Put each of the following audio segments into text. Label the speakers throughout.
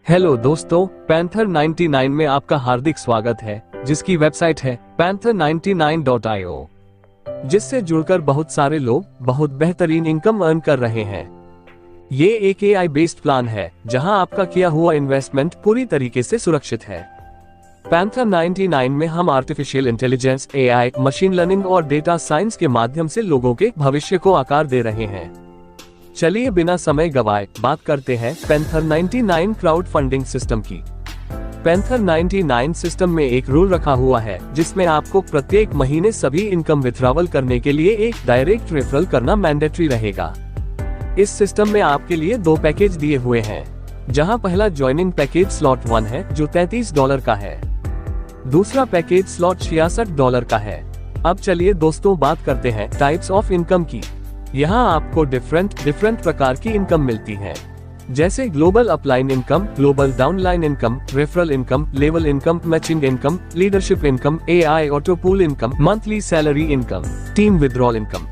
Speaker 1: Hello दोस्तों, panther 99 में आपका हार्दिक स्वागत है, जिसकी वेबसाइट है panther99.io, जिससे जुड़कर बहुत सारे लोग बहुत बेहतरीन इनकम अर्न कर रहे हैं। ये एक AI बेस्ड प्लान है, जहां आपका किया हुआ इन्वेस्टमेंट पूरी तरीके से सुरक्षित है। पैंथर 99 में हम artificial intelligence, AI, machine learning और डेटा साइंस के माध्यम से लोगों के भविष्य को आकार दे रहे हैं। चलिए बिना समय गवाए बात करते हैं पैंथर 99 क्राउड फंडिंग सिस्टम की। पैंथर 99 सिस्टम में एक रूल रखा हुआ है, जिसमें आपको प्रत्येक महीने सभी इनकम विथड्रॉवल करने के लिए एक डायरेक्ट रेफरल करना मैंडेटरी रहेगा। इस सिस्टम में आपके लिए दो पैकेज दिए हुए हैं, जहां पहला ज्वाइनिंग पैकेज स्लॉट 1 है, जो $33 का है। दूसरा पैकेज स्लॉट $66 का है। अब चलिए दोस्तों बात करते हैं टाइप्स ऑफ इनकम की। यहाँ आपको डिफरेंट प्रकार की इनकम मिलती है, जैसे global upline income, global downline income, referral income, level income, matching income, leadership income, AI auto pool income, monthly salary income, team withdrawal income.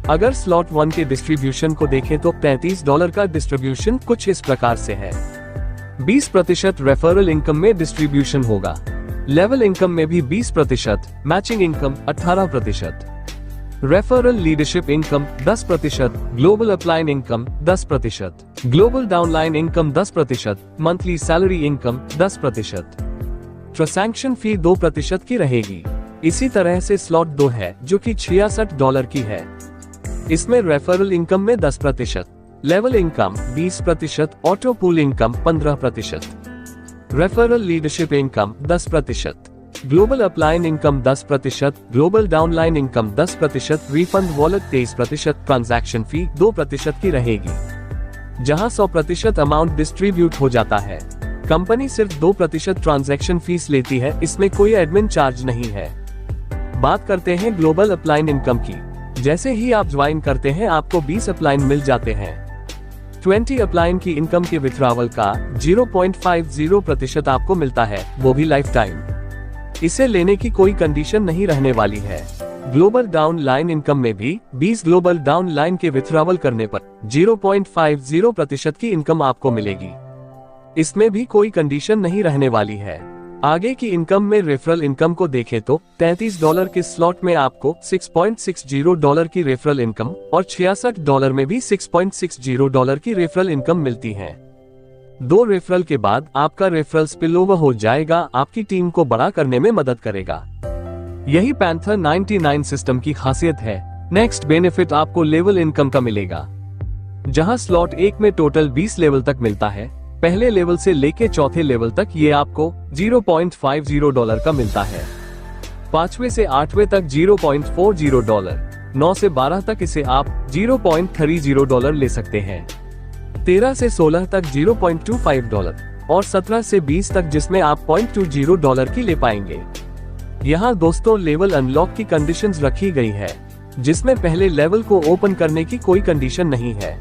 Speaker 1: अगर स्लॉट 1 के डिस्ट्रीब्यूशन को देखें तो $33 का डिस्ट्रीब्यूशन कुछ इस प्रकार से है। 20% रेफरल इनकम में डिस्ट्रीब्यूशन होगा, लेवल इनकम में भी 20%, matching income 18%, referral leadership income 10%, global upline income 10%, global downline income 10%, monthly salary income 10%। Transaction fee 2% की रहेगी। इसी तरह से स्लॉट 2 है, जो कि $66 की है। इसमें रेफरल इनकम में 10%, level income 20%, auto pool income 15%, referral leadership income 10%, global upline income 10%, global downline income 10%, refund wallet 23%, transaction fee 2% की रहेगी, जहां 100% अमाउंट डिस्ट्रीब्यूट हो जाता है। कंपनी सिर्फ 2% ट्रांजैक्शन फीस लेती है, इसमें कोई एडमिन चार्ज नहीं है। बात करते हैं ग्लोबल अपलाइन इनकम की। जैसे ही आप ज्वाइन करते हैं, आपको 20 अपलाइन मिल जाते हैं। 20 अपलाइन की इनकम के विथड्रॉवल का 0.50% आपको मिलता है, वो भी लाइफ टाइम। इसे लेने की कोई कंडीशन नहीं रहने वाली है। ग्लोबल डाउन लाइन इनकम में भी 20 ग्लोबल डाउन लाइन के विथड्रॉवल करने पर 0.50% की इनकम आपको मिलेगी। इसमें भी कोई कंडीशन नहीं रहने वाली है। आगे की इनकम में रेफरल इनकम को देखें तो $33 के स्लॉट में आपको $6.60 की रेफरल इनकम और $66 में भी $6.60 की रेफरल इनकम मिलती है। 2 रेफरल के बाद आपका रेफरल स्पिलओवर हो जाएगा, आपकी टीम को बड़ा करने में मदद करेगा। यही पैंथर 99 सिस्टम की खासियत है। नेक्स्ट बेनिफिट आपको लेवल इनकम का मिलेगा, जहां स्लॉट 1 में टोटल 20 लेवल तक मिलता है। पहले लेवल से लेके चौथे लेवल तक ये आपको $0.50 का मिलता है। 5वें से 8वें तक $0.40, 9 से 12 तक इसे आप $0.30 ले सकते हैं, 13 से 16 तक $0.25 और 17 से 20 तक, जिसमें आप $0.20 की ले पाएंगे। यहाँ दोस्तों लेवल अनलॉक की कंडीशंस रखी गई है, जिसमें पहले लेवल को ओपन करने की कोई कंडीशन नहीं है।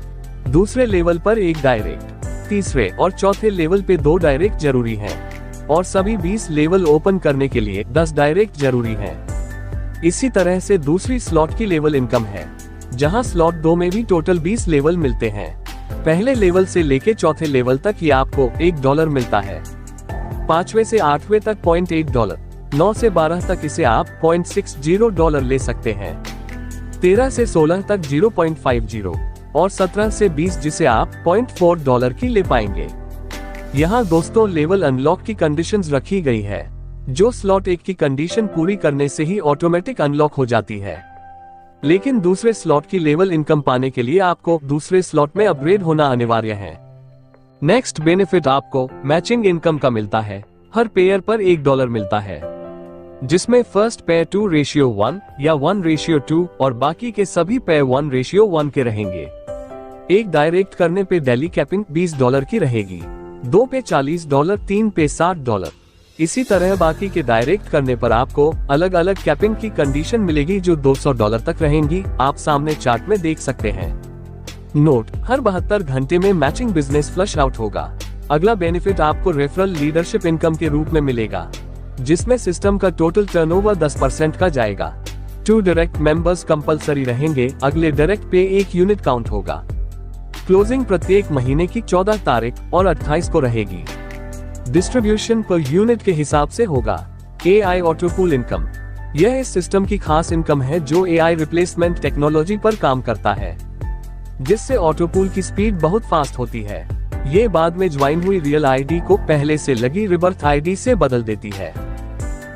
Speaker 1: दूसरे लेवल पर एक डायरेक्ट, तीसरे और चौथे लेवल पे 2 डायरेक्ट जरूरी हैं, और सभी 20 लेवल ओपन करने के लिए 10 डायरेक्ट जरूरी हैं। इसी तरह से दूसरी स्लॉट की लेवल इनकम है, जहां स्लॉट 2 में भी टोटल 20 लेवल मिलते हैं। पहले लेवल से लेके चौथे लेवल तक ये आपको $1 मिलता है। 5वें से 8वें तक $0.8, 9 से 12 तक इसे आप $0.60 ले सकते हैं, 13 से 16 तक $0.50 और 17 से 20 जिसे आप $0.4 की ले पाएंगे। यहाँ दोस्तों लेवल अनलॉक की कंडीशंस रखी गई है, जो स्लॉट 1 की कंडीशन पूरी करने से ही ऑटोमेटिक अनलॉक हो जाती है। लेकिन दूसरे स्लॉट की लेवल इनकम पाने के लिए आपको दूसरे स्लॉट में अपग्रेड होना अनिवार्य है। नेक्स्ट बेनिफिट आपको मैचिंग इनकम का मिलता है। हर पेयर पर $1 मिलता है, जिसमें फर्स्ट पेयर 2:1 या 1:2 और बाकी के सभी पेयर 1:1 के रहेंगे। एक डायरेक्ट करने पे डेली कैपिंग $20 की रहेगी, 2 पे $40, 3 पे $60। इसी तरह बाकी के डायरेक्ट करने पर आपको अलग अलग कैपिंग की कंडीशन मिलेगी, जो $200 तक रहेंगी। आप सामने चार्ट में देख सकते हैं। नोट, हर 72 घंटे में मैचिंग बिजनेस फ्लश आउट होगा। अगला बेनिफिट आपको रेफरल लीडरशिप इनकम के रूप में मिलेगा, जिसमें सिस्टम का टोटल टर्नओवर 10% का जाएगा। 2 डायरेक्ट मेंबर्स कंपलसरी रहेंगे, अगले डायरेक्ट पे 1 यूनिट काउंट होगा। क्लोजिंग प्रत्येक महीने की 14 तारीख और 28 को रहेगी। डिस्ट्रीब्यूशन पर यूनिट के हिसाब से होगा। AI ऑटो पूल इनकम, यह इस सिस्टम की खास इनकम है जो AI रिप्लेसमेंट टेक्नोलॉजी पर काम करता है, जिससे ऑटो पूल की स्पीड बहुत फास्ट होती है। ये बाद में ज्वाइन हुई रियल आईडी को पहले से लगी रिबर्थ आईडी से बदल देती है,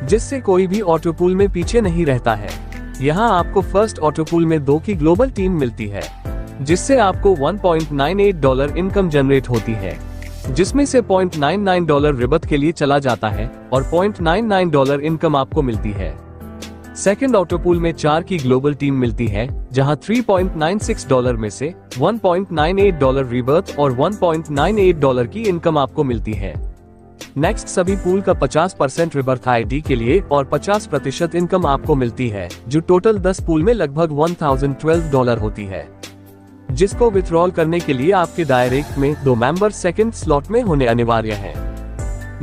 Speaker 1: जिससे कोई भी ऑटो पूल में पीछे नहीं रहता है। यहाँ आपको फर्स्ट ऑटो पूल में 2 की ग्लोबल टीम मिलती है, जिससे आपको $1.98 इनकम जनरेट होती है, जिसमें से $0.99 रिबर्थ के लिए चला जाता है और $0.99 इनकम आपको मिलती है। सेकंड ऑटो पूल में 4 की ग्लोबल टीम मिलती है, जहां $3.96 में से $1.98 रिबर्थ और $1.98 की इनकम आपको मिलती है। नेक्स्ट सभी पूल का 50% रिबर्थ आईडी के लिए और 50% इनकम आपको मिलती है, जो टोटल 10 पूल में लगभग $1012 होती है, जिसको विथड्रॉल करने के लिए आपके डायरेक्ट में 2 मेंबर सेकंड स्लॉट में होने अनिवार्य है।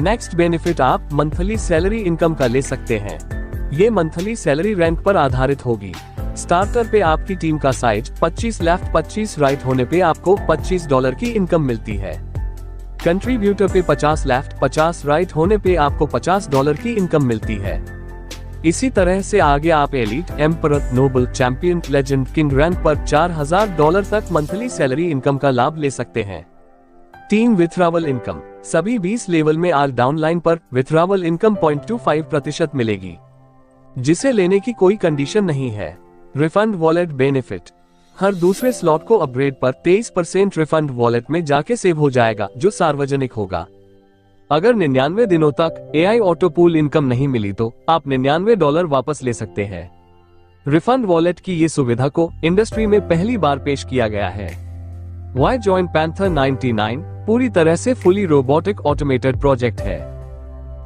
Speaker 1: नेक्स्ट बेनिफिट आप मंथली सैलरी इनकम का ले सकते हैं। ये मंथली सैलरी रैंक पर आधारित होगी। स्टार्टर पे आपकी टीम का साइज 25 लेफ्ट 25 राइट होने पे आपको $25 की इनकम मिलती है। कंट्रीब्यूटर पे 50 लेफ्ट 50 राइट होने पे आपको $50 की इनकम मिलती है। इसी तरह से आगे आप elite, emperor, noble, champion, legend, king rank पर $4000 तक मंथली सैलरी इनकम का लाभ ले सकते हैं। टीम विथड्रॉवल इनकम, सभी 20 लेवल में आल डाउन लाइन पर विथड्रॉवल इनकम 0.25% मिलेगी, जिसे लेने की कोई कंडीशन नहीं है। रिफंड वॉलेट बेनिफिट, हर दूसरे स्लॉट को अपग्रेड पर 23% रिफंड वॉलेट में जाके सेव हो जाएगा, जो सार्वजनिक होगा। अगर 99 दिनों तक AI ऑटो पूल इनकम नहीं मिली तो आप $99 वापस ले सकते हैं। रिफंड वॉलेट की ये सुविधा को इंडस्ट्री में पहली बार पेश किया गया है। Why join Panther 99 पूरी तरह से फुली रोबोटिक ऑटोमेटेड प्रोजेक्ट है।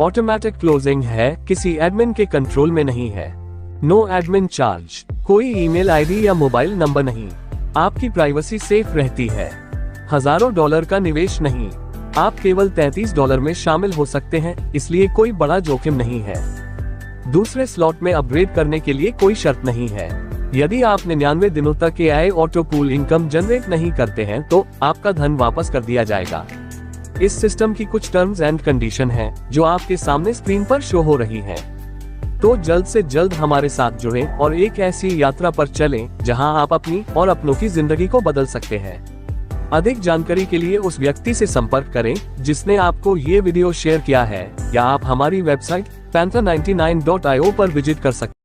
Speaker 1: ऑटोमेटिक क्लोजिंग है, किसी एडमिन के कंट्रोल में नहीं है। नो एडमिन चार्ज, कोई ईमेल आईडी या मोबाइल नंबर नहीं। आपकी प्राइवेसी सेफ रहती है। हजारों डॉलर का निवेश नहीं, आप केवल $33 में शामिल हो सकते हैं, इसलिए कोई बड़ा जोखिम नहीं है। दूसरे स्लॉट में अपग्रेड करने के लिए कोई शर्त नहीं है। यदि आप 99 दिनों तक AI auto pool income generate नहीं करते हैं तो आपका धन वापस कर दिया जाएगा। इस सिस्टम की कुछ टर्म्स एंड कंडीशन हैं, जो आपके सामने स्क्रीन पर शो हो रही हैं। तो जल्द से जल्द हमारे साथ जुड़ें और एक ऐसी यात्रा पर चलें जहां आप अपनी और अपनों की जिंदगी को बदल सकते हैं। अधिक जानकारी के लिए उस व्यक्ति से संपर्क करें जिसने आपको ये वीडियो शेयर किया है, या आप हमारी वेबसाइट panther99.io पर विजिट कर सकते हैं।